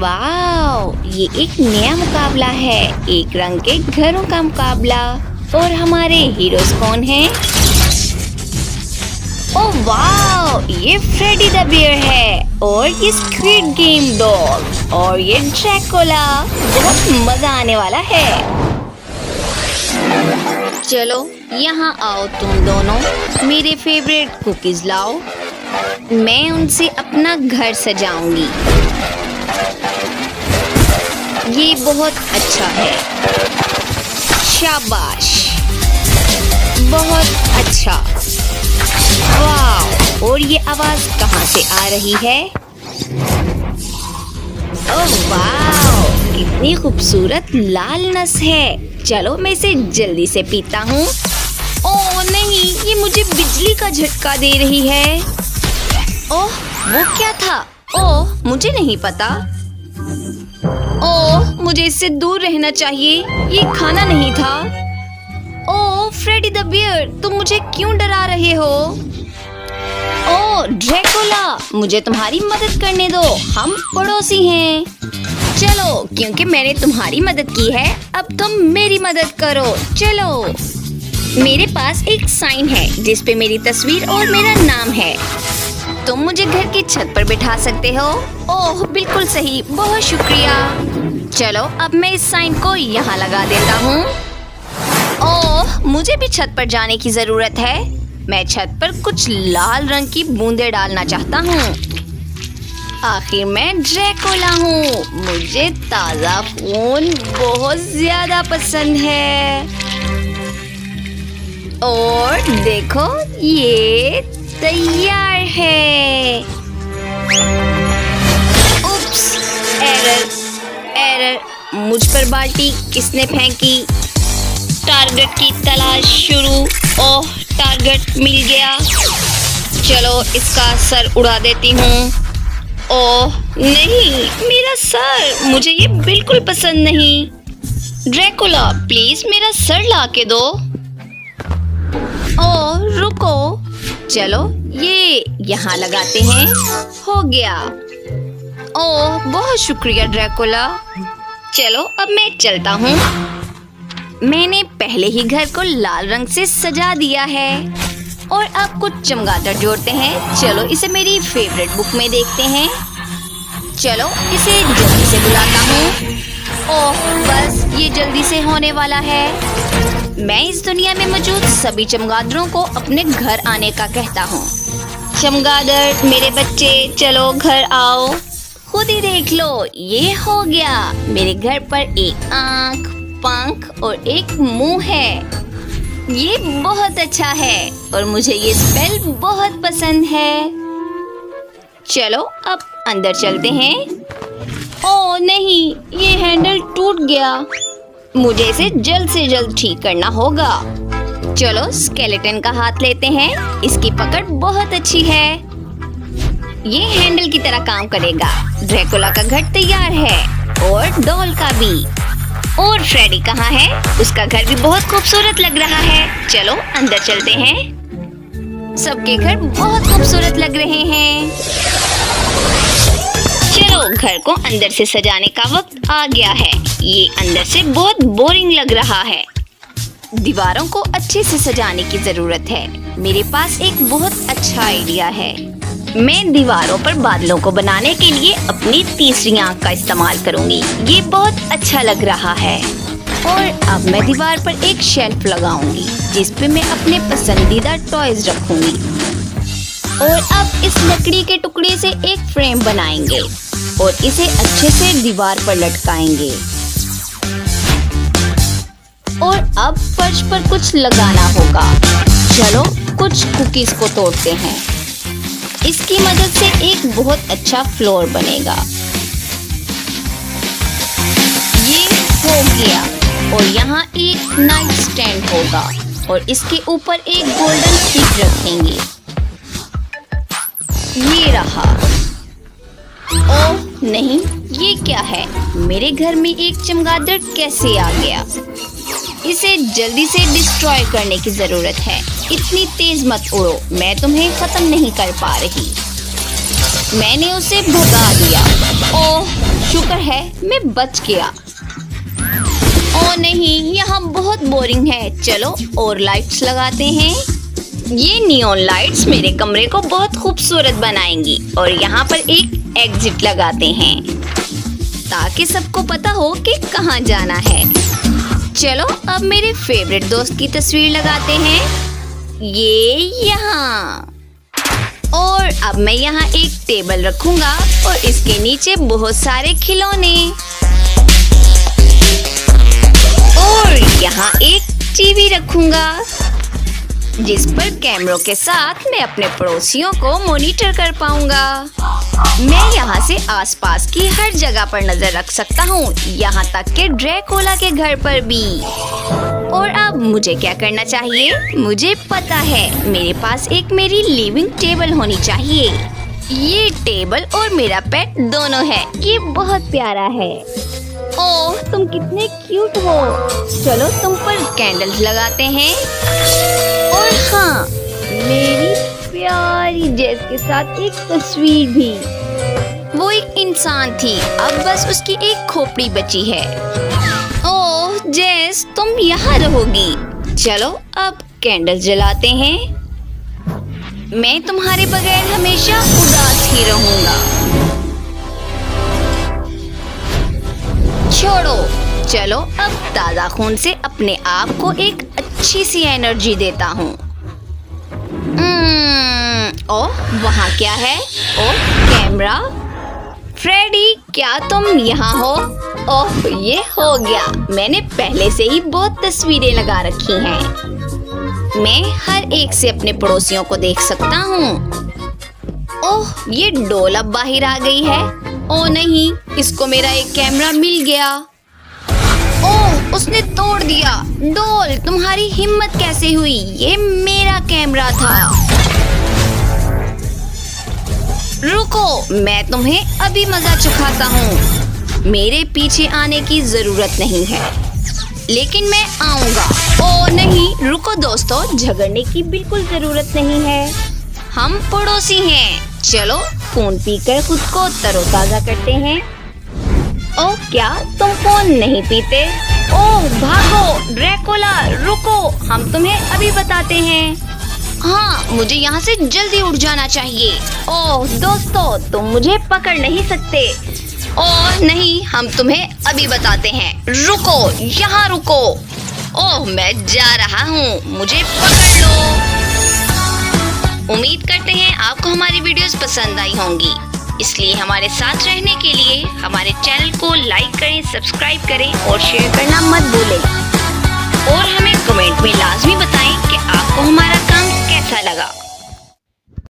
वाह, ये एक नया मुकाबला है, एक रंग के घरों का मुकाबला। और हमारे हीरोज कौन हैं? ओह वाह, ये फ्रेडी द बियर है और ये स्क्विड गेम डॉग और ये ड्रैकुला। बहुत मजा आने वाला है। चलो यहाँ आओ तुम दोनों, मेरे फेवरेट कुकीज लाओ। मैं उनसे अपना घर सजाऊंगी। ये बहुत अच्छा है, शाबाश, बहुत अच्छा। वाह, और ये आवाज कहाँ से आ रही है? ओह वाह, कितनी खूबसूरत लाल नस है। चलो मैं इसे जल्दी से पीता हूँ। ओह नहीं, ये मुझे बिजली का झटका दे रही है। ओह, वो क्या था? ओह, मुझे नहीं पता। ओह, मुझे इससे दूर रहना चाहिए, ये खाना नहीं था। ओह फ्रेडी द बियर, तुम मुझे क्यों डरा रहे हो? ओह ड्रैकुला, मुझे तुम्हारी मदद करने दो, हम पड़ोसी हैं। चलो, क्योंकि मैंने तुम्हारी मदद की है, अब तुम मेरी मदद करो। चलो, मेरे पास एक साइन है जिस पे मेरी तस्वीर और मेरा नाम है। तुम मुझे घर की छत पर बिठा सकते हो। ओह बिल्कुल सही, बहुत शुक्रिया। चलो अब मैं इस साइन को यहाँ लगा देता हूँ। ओह, मुझे भी छत पर जाने की जरूरत है। मैं छत पर कुछ लाल रंग की बूंदें डालना चाहता हूँ। आखिर मैं ड्रैकुला हूँ, मुझे ताज़ा खून बहुत ज्यादा पसंद है। और देखो, ये तैयार है। उप्स, एरर, मुझ पर बाल्टी किसने फेंकी? टारगेट की तलाश शुरू। ओह, टारगेट मिल गया। चलो इसका सर उड़ा देती हूँ। ओह नहीं, मेरा सर, मुझे ये बिल्कुल पसंद नहीं। ड्रैकुला प्लीज मेरा सर ला के दो। ओह रुको, चलो ये यहाँ लगाते हैं। हो गया। ओह बहुत शुक्रिया ड्रैकुला। चलो अब मैं चलता हूँ। मैंने पहले ही घर को लाल रंग से सजा दिया है और अब कुछ चमगादड़ जोड़ते हैं। चलो इसे मेरी फेवरेट बुक में देखते हैं। चलो इसे जल्दी से बुलाता हूँ। ओह बस, ये जल्दी से होने वाला है। मैं इस दुनिया में मौजूद सभी चमगादड़ों को अपने घर आने का कहता हूँ। चमगादड़ मेरे बच्चे, चलो घर आओ। खुद ही देख लो, ये हो गया। मेरे घर पर एक आँख, पंख और एक मुंह है। ये बहुत अच्छा है और मुझे ये स्पेल बहुत पसंद है। चलो अब अंदर चलते हैं। ओह नहीं, ये हैंडल टूट गया। मुझे इसे जल्द से जल्द ठीक करना होगा। चलो स्केलेटन का हाथ लेते हैं, इसकी पकड़ बहुत अच्छी है। ये हैंडल की तरह काम करेगा। ड्रैकुला का घर तैयार है और डॉल का भी। और फ्रेडी कहाँ है? उसका घर भी बहुत खूबसूरत लग रहा है। चलो अंदर चलते हैं। सबके घर बहुत खूबसूरत लग रहे हैं। चलो घर को अंदर से सजाने का वक्त आ गया है। ये अंदर से बहुत बोरिंग लग रहा है। दीवारों को अच्छे से सजाने की जरूरत है। मेरे पास एक बहुत अच्छा आइडिया है। मैं दीवारों पर बादलों को बनाने के लिए अपनी तीसरी आंख का इस्तेमाल करूंगी। ये बहुत अच्छा लग रहा है। और अब मैं दीवार पर एक शेल्फ लगाऊंगी जिस पे मैं अपने पसंदीदा टॉयज रखूंगी। और अब इस लकड़ी के टुकड़े से एक फ्रेम बनाएंगे और इसे अच्छे से दीवार पर लटकाएंगे। और अब फर्श पर कुछ लगाना होगा। चलो कुछ कुकीज को तोड़ते हैं। इसकी मदद से एक बहुत अच्छा फ्लोर बनेगा। ये हो गया। और यहाँ एक नाइट स्टैंड होगा और इसके ऊपर एक गोल्डन स्टिक रखेंगे। ये रहा। ओह नहीं, ये क्या है? मेरे घर में एक चमगादड़ कैसे आ गया? इसे जल्दी से डिस्ट्रॉय करने की जरूरत है। इतनी तेज मत उड़ो, मैं तुम्हें खत्म नहीं कर पा रही। मैंने उसे भगा दिया। ओह शुक्र है मैं बच गया। ओ नहीं, यहाँ बहुत बोरिंग है। चलो और लाइट्स लगाते हैं। ये नियॉन लाइट्स मेरे कमरे को बहुत खूबसूरत बनाएंगी। और यहाँ पर एक एग्जिट लगाते हैं ताकि सबको पता हो कि कहाँ जाना है। चलो अब मेरे फेवरेट दोस्त की तस्वीर लगाते हैं, ये यहाँ। और अब मैं यहाँ एक टेबल रखूंगा और इसके नीचे बहुत सारे खिलौने। और यहाँ एक टीवी रखूंगा जिस पर कैमरों के साथ मैं अपने पड़ोसियों को मॉनिटर कर पाऊंगा। मैं यहाँ से आसपास की हर जगह पर नजर रख सकता हूँ, यहाँ तक कि ड्रैकुला के घर पर भी। और अब मुझे क्या करना चाहिए? मुझे पता है, मेरे पास एक मेरी लिविंग टेबल होनी चाहिए। ये टेबल और मेरा पेट दोनों है। ये बहुत प्यारा है। ओह, तुम कितने क्यूट हो। चलो तुम पर कैंडल्स लगाते हैं। और हाँ, मेरी प्यारी जेस के साथ एक तस्वीर भी। वो एक इंसान थी, अब बस उसकी एक खोपड़ी बची है। ओह जेस, तुम यहाँ रहोगी। चलो अब कैंडल जलाते हैं। मैं तुम्हारे बगैर हमेशा उदास ही रहूंगा। छोड़ो, चलो अब ताजा खून से अपने आप को एक अच्छी सी एनर्जी देता हूँ। ओह, वहाँ क्या है? ओह, कैमरा। फ्रेडी, क्या तुम यहाँ हो? ओह, ये हो गया। मैंने पहले से ही बहुत तस्वीरें लगा रखी हैं। मैं हर एक से अपने पड़ोसियों को देख सकता हूँ। ओह, ये डोल अब बाहर आ गई है। ओह नहीं, इसको मेरा एक कैमरा मिल गया। ओह, उसने तोड़ दिया। डोल, तुम्हारी हिम्मत कैसे हुई? ये मेरा कैमरा था। रुको, मैं तुम्हें अभी मजा चखाता हूँ। मेरे पीछे आने की जरूरत नहीं है, लेकिन मैं आऊंगा। ओह नहीं, रुको दोस्तों, झगड़ने की बिल्कुल जरूरत नहीं है। हम पड़ोसी हैं। चलो खून पीकर खुद को तरोताजा करते हैं। ओह, क्या तुम खून नहीं पीते? ओह भागो, ड्रैकुला रुको, हम तुम्हें अभी बताते हैं। हाँ, मुझे यहाँ से जल्दी उठ जाना चाहिए। ओह दोस्तों, तुम मुझे पकड़ नहीं सकते। ओह नहीं, हम तुम्हें अभी बताते हैं। रुको, यहाँ रुको। ओह, मैं जा रहा हूँ, मुझे पकड़ लो। उम्मीद करते हैं आपको हमारी वीडियोस पसंद आई होंगी, इसलिए हमारे साथ रहने के लिए हमारे चैनल को लाइक करें, सब्सक्राइब करें और शेयर करना मत भूलें। और हमें कमेंट में